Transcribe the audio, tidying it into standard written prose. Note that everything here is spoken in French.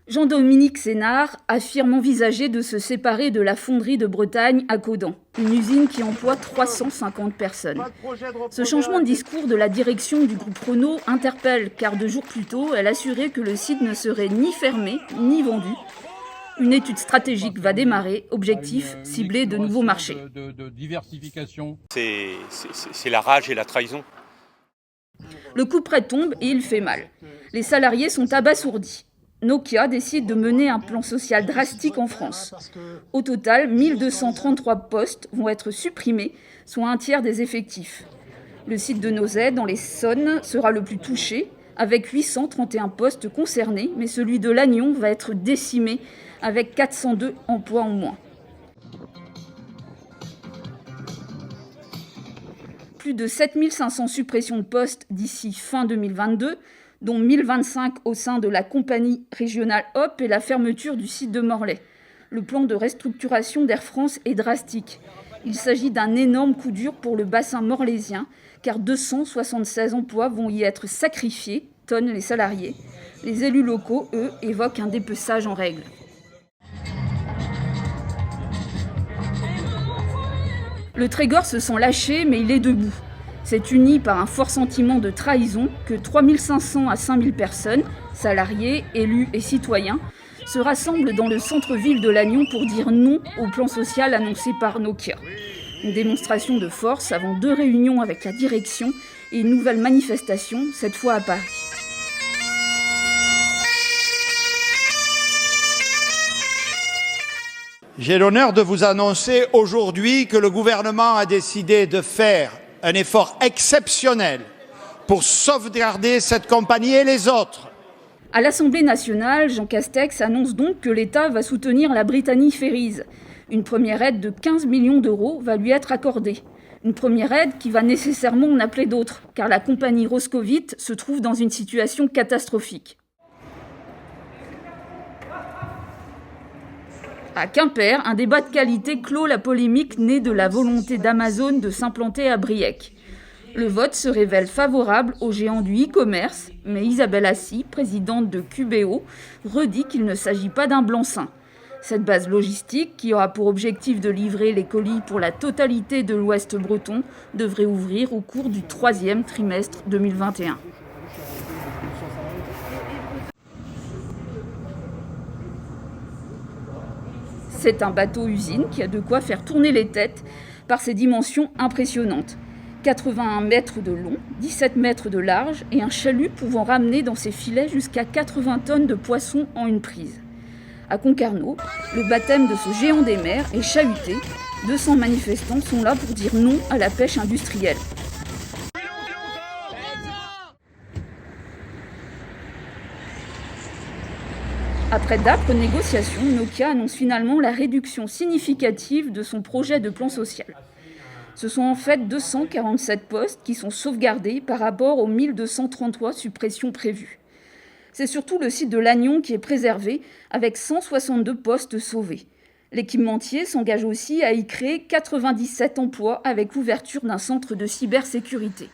Jean-Dominique Sénard affirme envisager de se séparer de la fonderie de Bretagne à Caudan, une usine qui emploie 350 personnes. Ce changement de discours de la direction du groupe Renault interpelle, car 2 jours plus tôt, elle assurait que le site ne serait ni fermé ni vendu. Une étude stratégique va démarrer, objectif, cibler de nouveaux marchés. C'est la rage et la trahison. Le coup près tombe et il fait mal. Les salariés sont abasourdis. Nokia décide de mener un plan social drastique en France. Au total, 1233 postes vont être supprimés, soit 1/3 des effectifs. Le site de Nozay, dans l'Essonne, sera le plus touché, avec 831 postes concernés, mais celui de Lannion va être décimé, avec 402 emplois en moins. Plus de 7500 suppressions de postes d'ici fin 2022, dont 1025 au sein de la compagnie régionale Hop et la fermeture du site de Morlaix. Le plan de restructuration d'Air France est drastique. Il s'agit d'un énorme coup dur pour le bassin morlaisien, car 276 emplois vont y être sacrifiés, tonnent les salariés. Les élus locaux, eux, évoquent un dépeçage en règle. Le Trégor se sent lâché, mais il est debout. C'est uni par un fort sentiment de trahison que 3500 à 5000 personnes, salariés, élus et citoyens, se rassemblent dans le centre-ville de Lannion pour dire non au plan social annoncé par Nokia. Une démonstration de force avant 2 réunions avec la direction et une nouvelle manifestation, cette fois à Paris. J'ai l'honneur de vous annoncer aujourd'hui que le gouvernement a décidé de faire un effort exceptionnel pour sauvegarder cette compagnie et les autres. À l'Assemblée nationale, Jean Castex annonce donc que l'État va soutenir la Brittany Ferries. Une première aide de 15 millions d'euros va lui être accordée. Une première aide qui va nécessairement en appeler d'autres, car la compagnie Roscovite se trouve dans une situation catastrophique. À Quimper, un débat de qualité clôt la polémique née de la volonté d'Amazon de s'implanter à Briec. Le vote se révèle favorable aux géants du e-commerce, mais Isabelle Assy, présidente de QBO, redit qu'il ne s'agit pas d'un blanc-seing. Cette base logistique, qui aura pour objectif de livrer les colis pour la totalité de l'Ouest breton, devrait ouvrir au cours du 3e trimestre 2021. C'est un bateau-usine qui a de quoi faire tourner les têtes par ses dimensions impressionnantes. 81 mètres de long, 17 mètres de large et un chalut pouvant ramener dans ses filets jusqu'à 80 tonnes de poissons en une prise. À Concarneau, le baptême de ce géant des mers est chahuté. 200 manifestants sont là pour dire non à la pêche industrielle. Après d'âpres négociations, Nokia annonce finalement la réduction significative de son projet de plan social. Ce sont en fait 247 postes qui sont sauvegardés par rapport aux 1233 suppressions prévues. C'est surtout le site de Lannion qui est préservé, avec 162 postes sauvés. L'équipementier s'engage aussi à y créer 97 emplois avec l'ouverture d'un centre de cybersécurité.